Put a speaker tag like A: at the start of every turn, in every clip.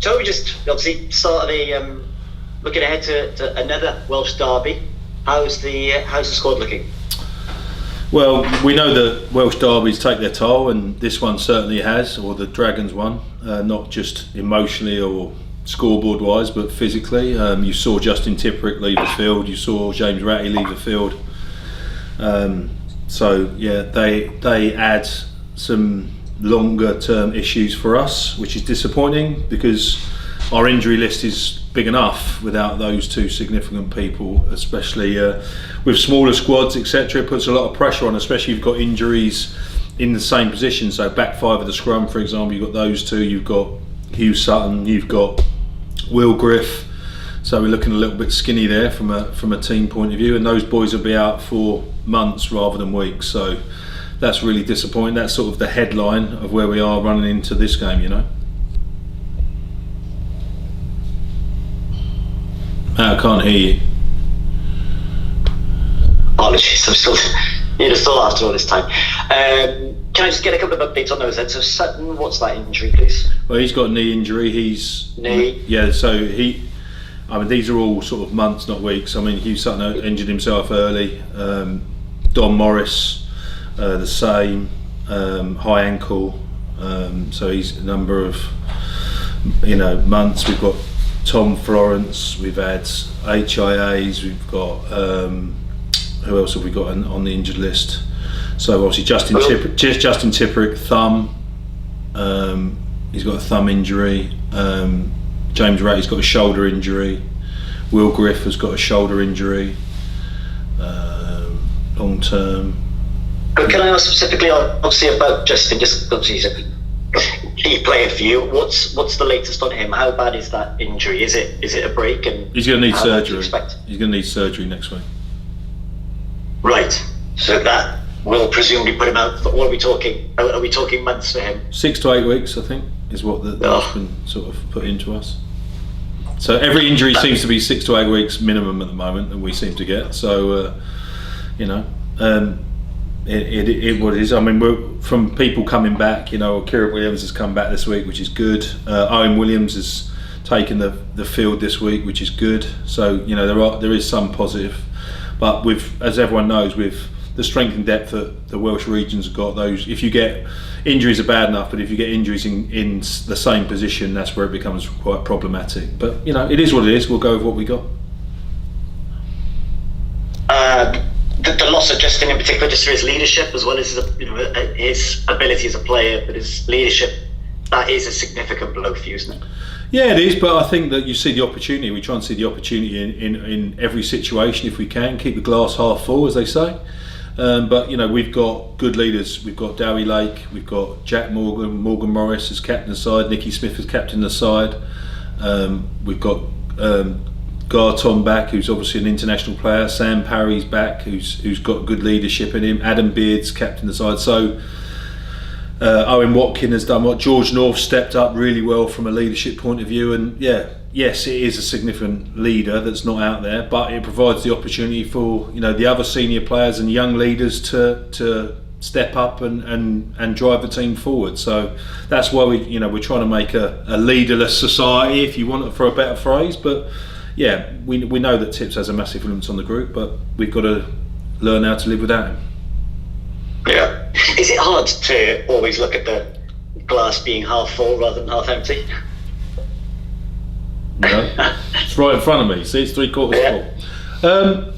A: Toby, just obviously started looking ahead to another Welsh derby. How's the squad looking?
B: Well, we know that Welsh derbies take their toll, and this one certainly has, or the Dragons one, not just emotionally or scoreboard wise, but physically. You saw Justin Tipperick leave the field, you saw James Ratty leave the field. So yeah, they add some longer term issues for us, which is disappointing because our injury list is big enough without those two significant people, especially with smaller squads, etc. It puts a lot of pressure on, especially if you've got injuries in the same position. So back five of the scrum, for example, you've got those two, you've got Hugh Sutton, you've got Will Griff. So we're looking a little bit skinny there from a team point of view, and those boys will be out for months rather than weeks. So that's really disappointing. That's sort of the headline of where we are running into this game, you know. I can't hear you.
A: Apologies, you're still after all this time. Can I just get a couple of updates on those then? So Sutton, what's that injury, please?
B: Well, he's got a knee injury.
A: Knee?
B: Yeah, so these are all sort of months, not weeks. I mean, Hugh Sutton injured himself early. Don Morris, the same, high ankle. So he's a number of, months. We've got Tom Florence, we've had HIAs, we've got who else have we got on the injured list? So obviously Justin Tipperick, thumb. He's got a thumb injury. James Ratty's got a shoulder injury. Will Griff has got a shoulder injury, long term.
A: But can I ask specifically, obviously, about Justin? Just obviously he's a key player for you. What's the latest on him? How bad is that injury? Is it a break? And
B: he's going to need surgery. He's going to need surgery next week.
A: Right. So that will presumably put him out. For, what are we talking? Are we talking months for him?
B: 6 to 8 weeks, I think, is what that's been sort of put into us. So every injury seems to be 6 to 8 weeks minimum at the moment that we seem to get. So it what it is. I mean, we're from people coming back. Kieran Williams has come back this week, which is good. Owen Williams has taken the field this week, which is good. So there is some positive, but as everyone knows, with the strength and depth that the Welsh regions have got, those if you get injuries are bad enough, but if you get injuries in the same position, that's where it becomes quite problematic. But it is what it is. We'll go with what we got.
A: The loss of Justin in particular, just for his leadership as well as his ability as a player, but his leadership, that is a significant blow for you, isn't it?
B: Yeah, it is, but I think that you see the opportunity. We try and see the opportunity in every situation if we can. Keep the glass half full, as they say. But we've got good leaders. We've got Dowie Lake, we've got Jack Morgan Morris as captain of the side, Nicky Smith as captain of the side. We've got Garton back, who's obviously an international player. Sam Parry's back, who's got good leadership in him. Adam Beard's captain of the side. So Owen Watkin has done what. George North stepped up really well from a leadership point of view, and yes, it is a significant leader that's not out there, but it provides the opportunity for the other senior players and young leaders to step up and drive the team forward. So that's why we're trying to make a leaderless society, if you want it, for a better phrase. But yeah, we know that Tips has a massive influence on the group, but we've got to learn how to live without him.
A: Yeah. Is it hard to always look at the glass being half full rather than half empty?
B: No, it's right in front of me. See, it's 3/4 full.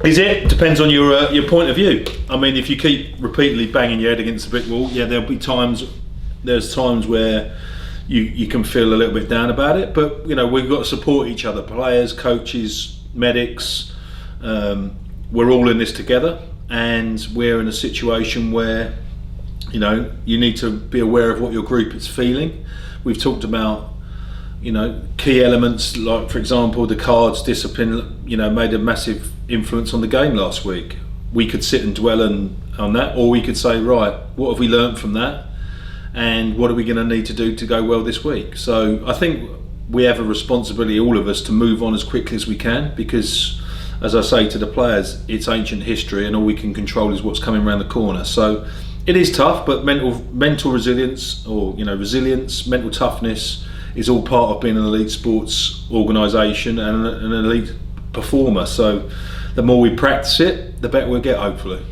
B: Is it? Depends on your point of view. I mean, if you keep repeatedly banging your head against the brick wall, there'll be times. There's times where you can feel a little bit down about it, but we've got to support each other, players, coaches, medics. We're all in this together, and we're in a situation where you need to be aware of what your group is feeling. We've talked about key elements, like for example the cards discipline made a massive influence on the game last week. We could sit and dwell on that, or we could say, right, what have we learned from that, and what are we going to need to do to go well this week? So I think we have a responsibility, all of us, to move on as quickly as we can, because as I say to the players, it's ancient history and all we can control is what's coming around the corner. So It is tough, but mental resilience, or resilience, mental toughness, is all part of being an elite sports organisation and an elite performer. So the more we practice it, the better we'll get, hopefully.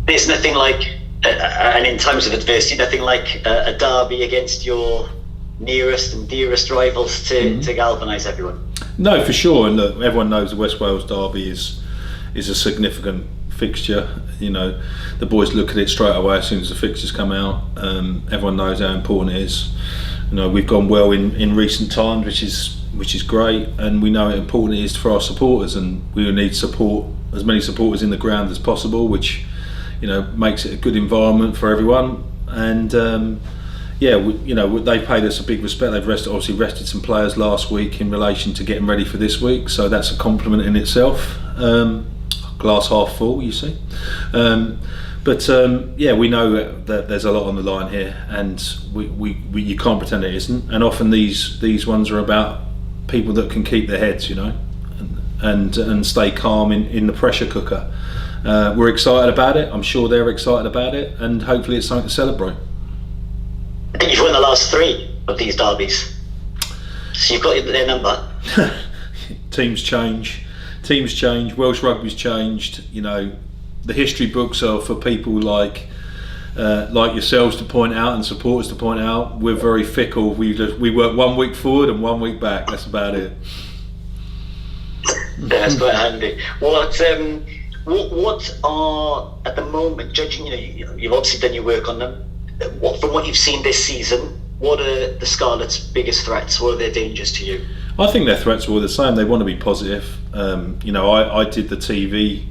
A: There's nothing like, and in times of adversity, nothing like a derby against your nearest and dearest rivals to galvanise everyone.
B: No, for sure. And look, everyone knows the West Wales derby is a significant fixture. The boys look at it straight away as soon as the fixtures come out. Everyone knows how important it is. We've gone well in recent times, which is great, and we know how important it is for our supporters, and we need support, as many supporters in the ground as possible, which makes it a good environment for everyone. And they paid us a big respect. They've rested some players last week in relation to getting ready for this week, so that's a compliment in itself. Glass half full, you see. We know that there's a lot on the line here, and we you can't pretend it isn't. And often these ones are about people that can keep their heads, and stay calm in the pressure cooker. We're excited about it. I'm sure they're excited about it, and hopefully it's something to celebrate.
A: I think you've won the last 3 of these derbies, so you've got their number.
B: Teams change. Welsh rugby's changed. The history books are for people like yourselves to point out and supporters to point out. We're very fickle. We work 1 week forward and 1 week back. That's about it.
A: That's quite handy. What are, at the moment, judging? You've obviously done your work on them. From what you've seen this season, what are the Scarlets' biggest threats? What are their dangers to you?
B: I think their threats are all the same. They want to be positive. I did the TV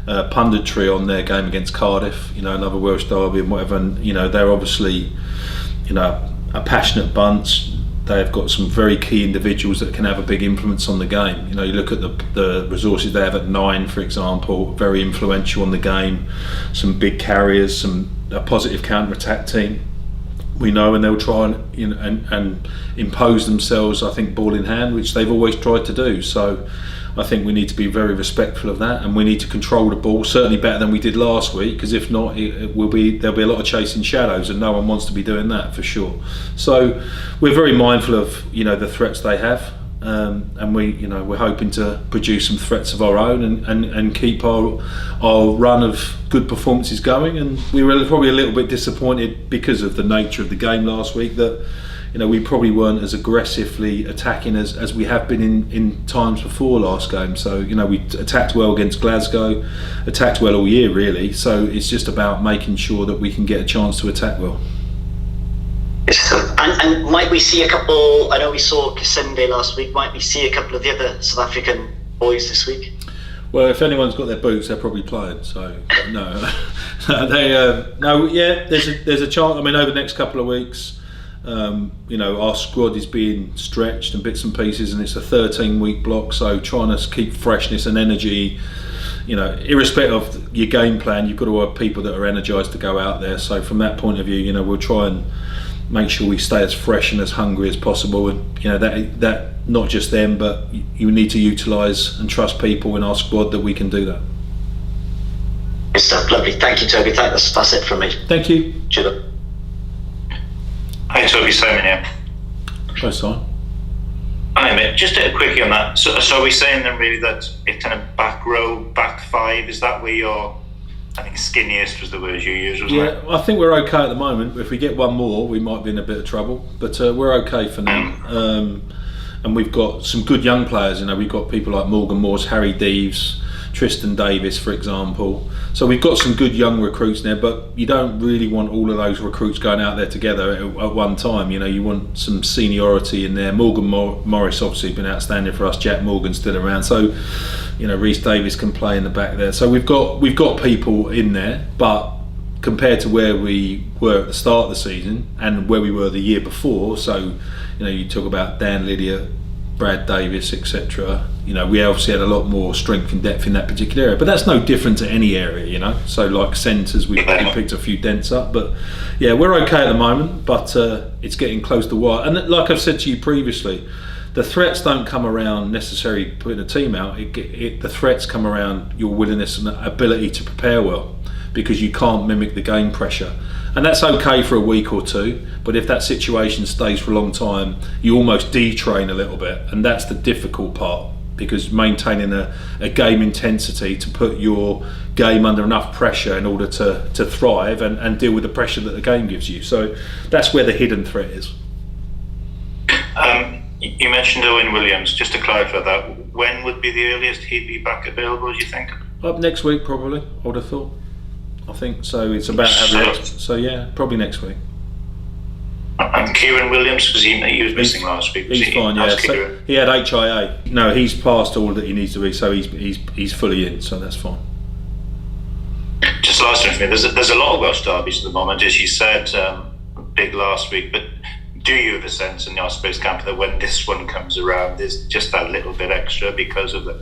B: punditry on their game against Cardiff, another Welsh derby and whatever, and they're obviously a passionate bunch. They've got some very key individuals that can have a big influence on the game. You look at the resources they have at 9, for example, very influential on the game. Some big carriers, a positive counter-attack team. We know, and they'll try and impose themselves, I think, ball in hand, which they've always tried to do. So I think we need to be very respectful of that, and we need to control the ball, certainly better than we did last week, because if not, there'll be a lot of chasing shadows, and no one wants to be doing that, for sure. So we're very mindful of the threats they have, and we're hoping to produce some threats of our own and keep our run of good performances going. And we were probably a little bit disappointed because of the nature of the game last week that we probably weren't as aggressively attacking as we have been in times before last game. So we attacked well against Glasgow, attacked well all year really. So it's just about making sure that we can get a chance to attack well.
A: And might we see a couple? I know we saw Kasende last week. Might we see a couple of the other South African boys this week?
B: Well, if anyone's got their boots, they're probably playing. So no, There's a chance. I mean, over the next couple of weeks, our squad is being stretched and bits and pieces, and it's a 13-week block. So trying to keep freshness and energy. Irrespective of your game plan, you've got to have people that are energised to go out there. So from that point of view, we'll try and make sure we stay as fresh and as hungry as possible. And that not just them, but you need to utilise and trust people in our squad that we can do that.
A: Good stuff, lovely. Thank you, Toby. That's it from me.
B: Thank you.
A: Cheers.
C: Hi Toby, Simon here.
B: Hi Simon.
C: Hi mate, just a quickie on that. So are we saying then really that it's kind of back row, back 5, is that where you're, I think skinniest was the word you used, wasn't it?
B: Yeah, I think we're okay at the moment. If we get one more, we might be in a bit of trouble, but we're okay for now. And we've got some good young players. We've got people like Morgan Moores, Harry Deeves, Tristan Davis, for example. So we've got some good young recruits there, but you don't really want all of those recruits going out there together at one time. You want some seniority in there. Morgan Morris obviously been outstanding for us. Jack Morgan's still around. So, Rhys Davis can play in the back there. So we've got people in there, but compared to where we were at the start of the season and where we were the year before, so you talk about Dan Lydia, Brad Davis, etc. We obviously had a lot more strength and depth in that particular area, but that's no different to any area. So like centres, we picked a few dents up, but yeah, we're okay at the moment. But it's getting close to wire, and like I've said to you previously, the threats don't come around necessarily putting a team out. The threats come around your willingness and ability to prepare well. because you can't mimic the game pressure. And that's okay for a week or two, but if that situation stays for a long time, you almost detrain a little bit, and that's the difficult part, because maintaining a game intensity to put your game under enough pressure in order to thrive and deal with the pressure that the game gives you. So that's where the hidden threat is.
C: You mentioned Owen Williams. Just to clarify that, when would be the earliest he'd be back available, do you think?
B: Up next week, probably, I would have thought. I think so. It's about so yeah, probably next week.
C: And Kieran Williams, because he was missing last week.
B: He's fine. Yeah, so he had HIA. No, he's passed all that he needs to be, so he's fully in. So that's fine.
C: Just last one for me. There's a lot of Welsh derbies at the moment, as you said, big last week. But do you have a sense in the Ospreys camp that when this one comes around, there's just that little bit extra because of the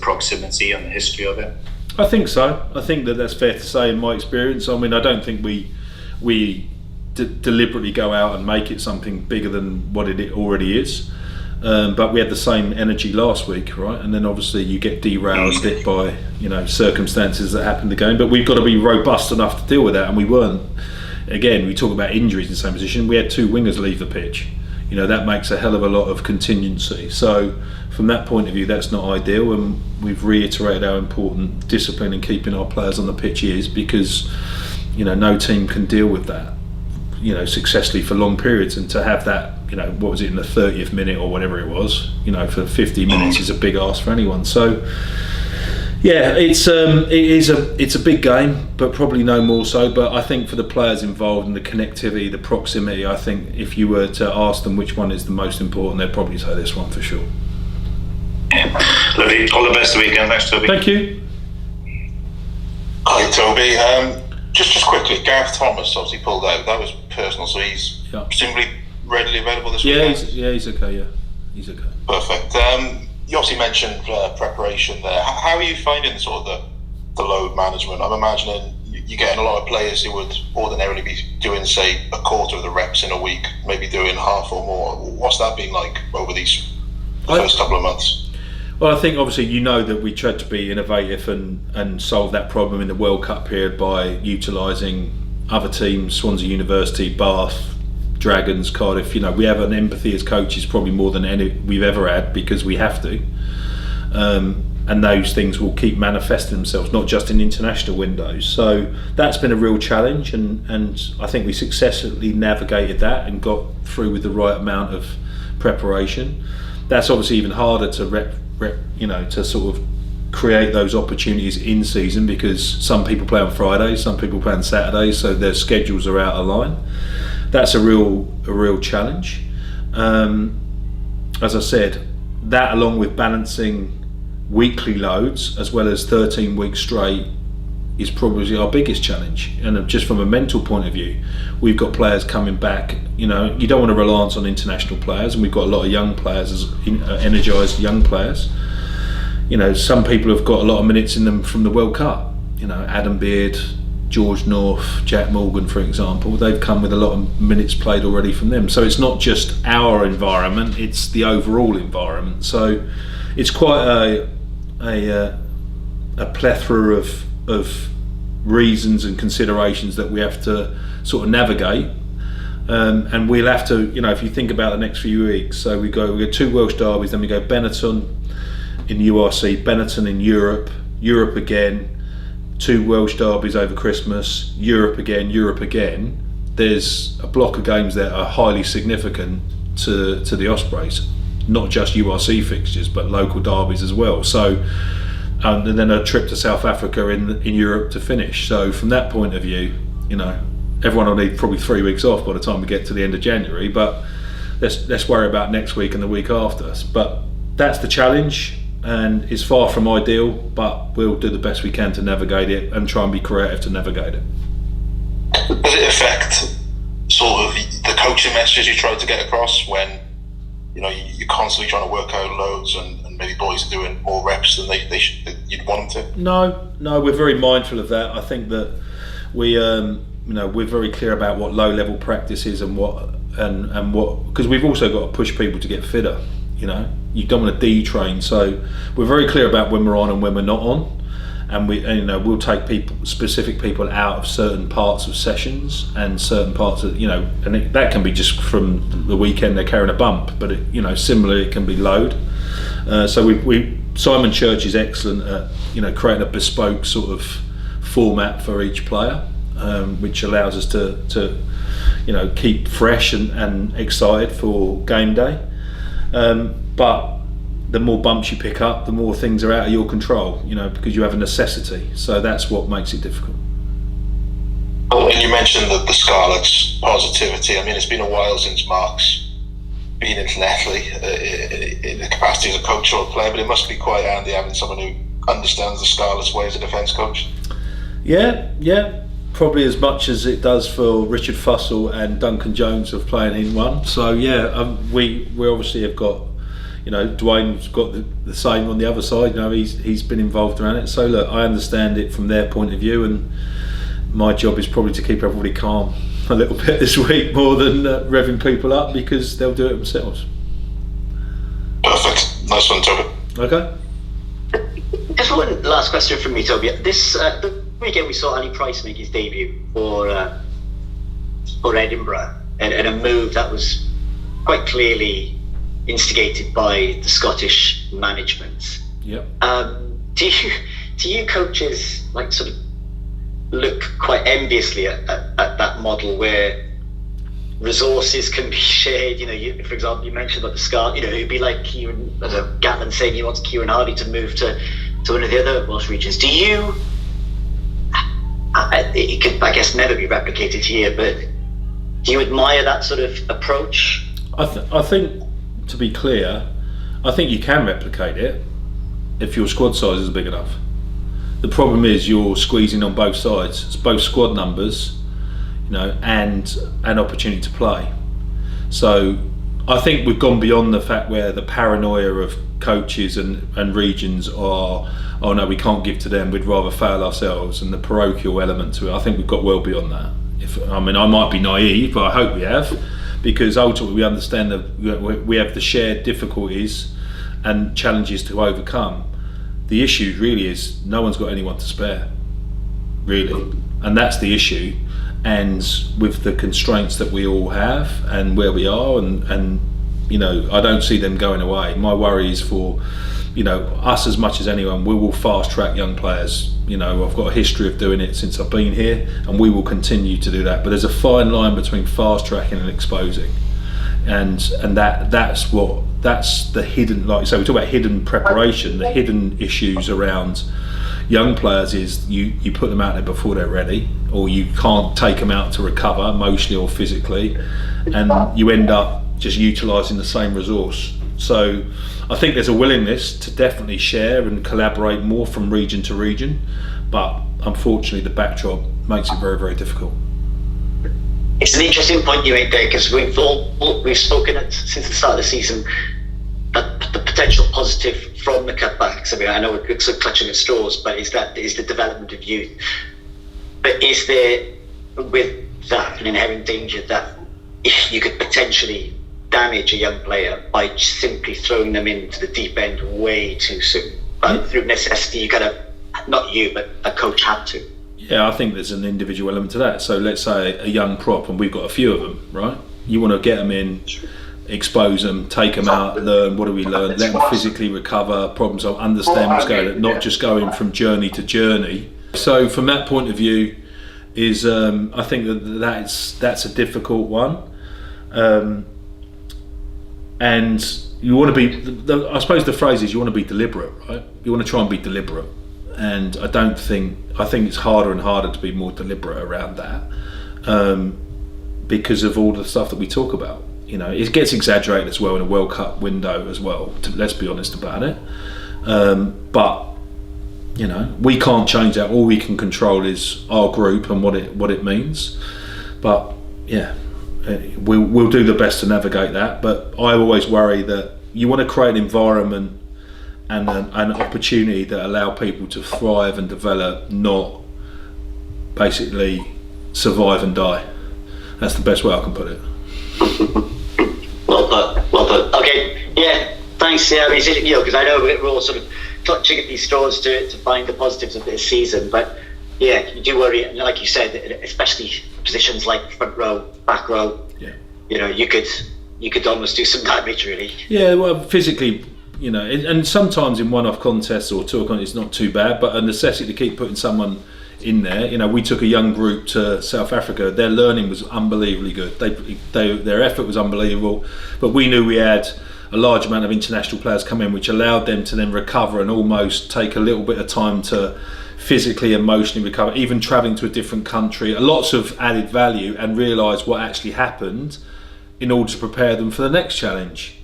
C: proximity and the history of it?
B: I think so. I think that's fair to say in my experience. I mean, I don't think we deliberately go out and make it something bigger than what it already is. But we had the same energy last week, right? And then obviously you get derailed by circumstances that happen in the game. But we've got to be robust enough to deal with that, and we weren't. Again, we talk about injuries in the same position. We had 2 wingers leave the pitch. That makes a hell of a lot of contingency. So from that point of view, that's not ideal, and we've reiterated how important discipline and keeping our players on the pitch is, because no team can deal with that successfully for long periods, and to have that what was it, in the 30th minute or whatever it was, for 50 minutes is a big ask for anyone. So yeah, it's a big game, but probably no more so. But I think for the players involved and the connectivity, the proximity, I think if you were to ask them which one is the most important, they'd probably say this one for sure.
C: Lovely. All the best of the weekend. Thanks, Toby.
B: Thank you.
D: Hi, Toby. Just quickly, Gareth Thomas obviously pulled out. That was personal, so he's presumably readily available this weekend?
B: He's okay. Yeah, he's okay.
D: Perfect. You obviously mentioned preparation there. How are you finding sort of the load management? I'm imagining you're getting a lot of players who would ordinarily be doing, say, a quarter of the reps in a week, maybe doing half or more. What's that been like over these first couple of months?
B: Well, I think obviously that we tried to be innovative and solve that problem in the World Cup period by utilising other teams, Swansea University, Bath, Dragons, Cardiff. We have an empathy as coaches probably more than any we've ever had, because we have to, and those things will keep manifesting themselves, not just in international windows. So that's been a real challenge, and I think we successfully navigated that and got through with the right amount of preparation. That's obviously even harder to to sort of create those opportunities in season, because some people play on Fridays, some people play on Saturdays, so their schedules are out of line. That's a real challenge. As I said, that along with balancing weekly loads as well as 13 weeks straight is probably our biggest challenge. And just from a mental point of view, we've got players coming back. You don't want to rely on international players, and we've got a lot of young players, energised young players. Some people have got a lot of minutes in them from the World Cup. Adam Beard, George North, Jack Morgan, for example, they've come with a lot of minutes played already from them. So it's not just our environment, it's the overall environment. So it's quite a plethora of reasons and considerations that we have to sort of navigate. And we'll have to, if you think about the next few weeks, so we go 2 Welsh derbies, then we go Benetton in URC, Benetton in Europe again, 2 Welsh derbies over Christmas, Europe again. There's a block of games that are highly significant to the Ospreys, not just URC fixtures but local derbies as well. So and then a trip to South Africa in Europe to finish. So from that point of view, everyone will need probably 3 weeks off by the time we get to the end of January, but let's worry about next week and the week after. But that's the challenge, and it's far from ideal, but we'll do the best we can to navigate it and try and be creative to navigate it.
D: Does it affect sort of the coaching messages you try to get across when you're constantly trying to work out loads and maybe boys are doing more reps than you'd want them to?
B: No, we're very mindful of that. I think that we're very clear about what low level practice is and what because we've also got to push people to get fitter. You don't want to detrain, so we're very clear about when we're on and when we're not on, and we'll take specific people out of certain parts of sessions and certain parts of and that can be just from the weekend they're carrying a bump, but similarly it can be load. So Simon Church is excellent at creating a bespoke sort of format for each player, which allows us to keep fresh and excited for game day. But the more bumps you pick up, the more things are out of your control, because you have a necessity. So that's what makes it difficult.
D: Oh, and you mentioned the Scarlets positivity. I mean, it's been a while since Mark's been internationally in the capacity as a coach or a player, but it must be quite handy having someone who understands the Scarlets way as a defence coach.
B: Yeah. Probably as much as it does for Richard Fussell and Duncan Jones of playing in one. So we obviously have got, Dwayne's got the same on the other side. He's been involved around it. So look, I understand it from their point of view, and my job is probably to keep everybody calm a little bit this week more than revving people up, because they'll do it themselves.
D: Perfect. Nice one, Toby.
B: Okay.
A: Just one last question from me, Toby. This the weekend we saw Ali Price make his debut for Edinburgh, and a move that was quite clearly instigated by the Scottish management.
B: Yep.
A: Do you coaches sort of look quite enviously at that model where resources can be shared? For example, you mentioned about the Scar. It'd be like Gatlin saying he wants Kieran Hardy to move to one of the other Welsh regions. Do you? It could, I guess, never be replicated here, but do you admire that sort of approach?
B: I think, to be clear, I think you can replicate it if your squad size is big enough. The problem is you're squeezing on both sides. It's both squad numbers, and an opportunity to play. So I think we've gone beyond the fact where the paranoia of coaches and regions are, oh no, we can't give to them, we'd rather fail ourselves, and the parochial element to it. I think we've got well beyond that. I might be naive, but I hope we have, because ultimately we understand that we have the shared difficulties and challenges to overcome. The issue really is no one's got anyone to spare, really, and that's the issue. And with the constraints that we all have and where we are, and I don't see them going away. My worry is for us as much as anyone. We will fast track young players. I've got a history of doing it since I've been here, and we will continue to do that. But there's a fine line between fast tracking and exposing, and that's the hidden, like you say, we talk about hidden preparation. The hidden issues around young players is you put them out there before they're ready, or you can't take them out to recover emotionally or physically, and you end up just utilising the same resource. So I think there's a willingness to definitely share and collaborate more from region to region, but unfortunately the backdrop makes it very, very difficult.
A: It's an interesting point you make there, because we've spoken since the start of the season that the potential positive from the cutbacks. I mean, I know we're sort of clutching at straws, but is the development of youth. But is there, with that, an inherent danger that you could potentially damage a young player by simply throwing them into the deep end way too soon? But through necessity, you kind of, not you, but a coach had to.
B: Yeah, I think there's an individual element to that. So let's say a young prop, and we've got a few of them, right? You want to get them in, expose them, take them out, learn, what do we learn, let them physically recover, problem solve, understand what's going on, not just going from journey to journey. So from that point of view, is I think that's a difficult one. And you want to be, I suppose the phrase is you want to be deliberate, right? You want to try and be deliberate. And I think it's harder and harder to be more deliberate around that, because of all the stuff that we talk about. It gets exaggerated as well in a World Cup window as well, let's be honest about it. But we can't change that. All we can control is our group and what it means. But yeah, we'll do the best to navigate that. But I always worry that you want to create an environment and an opportunity that allow people to thrive and develop, not basically survive and die. That's the best way I can put it.
A: Well put. Okay, yeah, thanks. Yeah, because I know we're all sort of clutching at these straws to find the positives of this season. But yeah, you do worry, and like you said, especially positions like front row, back row.
B: Yeah.
A: You know, you could almost do some damage, really.
B: Yeah, well, physically, you know, and sometimes in one-off contests or tour contests, it's not too bad, but a necessity to keep putting someone in there. You know, we took a young group to South Africa. Their learning was unbelievably good. Their effort was unbelievable, but we knew we had a large amount of international players come in, which allowed them to then recover and almost take a little bit of time to physically, emotionally recover, even travelling to a different country. Lots of added value, and realise what actually happened in order to prepare them for the next challenge.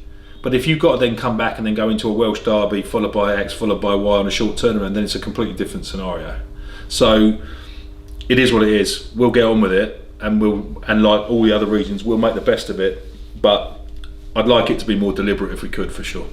B: But if you've got to then come back and then go into a Welsh derby followed by X followed by Y on a short turnaround, then it's a completely different scenario. So it is what it is. We'll get on with it, and like all the other regions, we'll make the best of it. But I'd like it to be more deliberate if we could, for sure.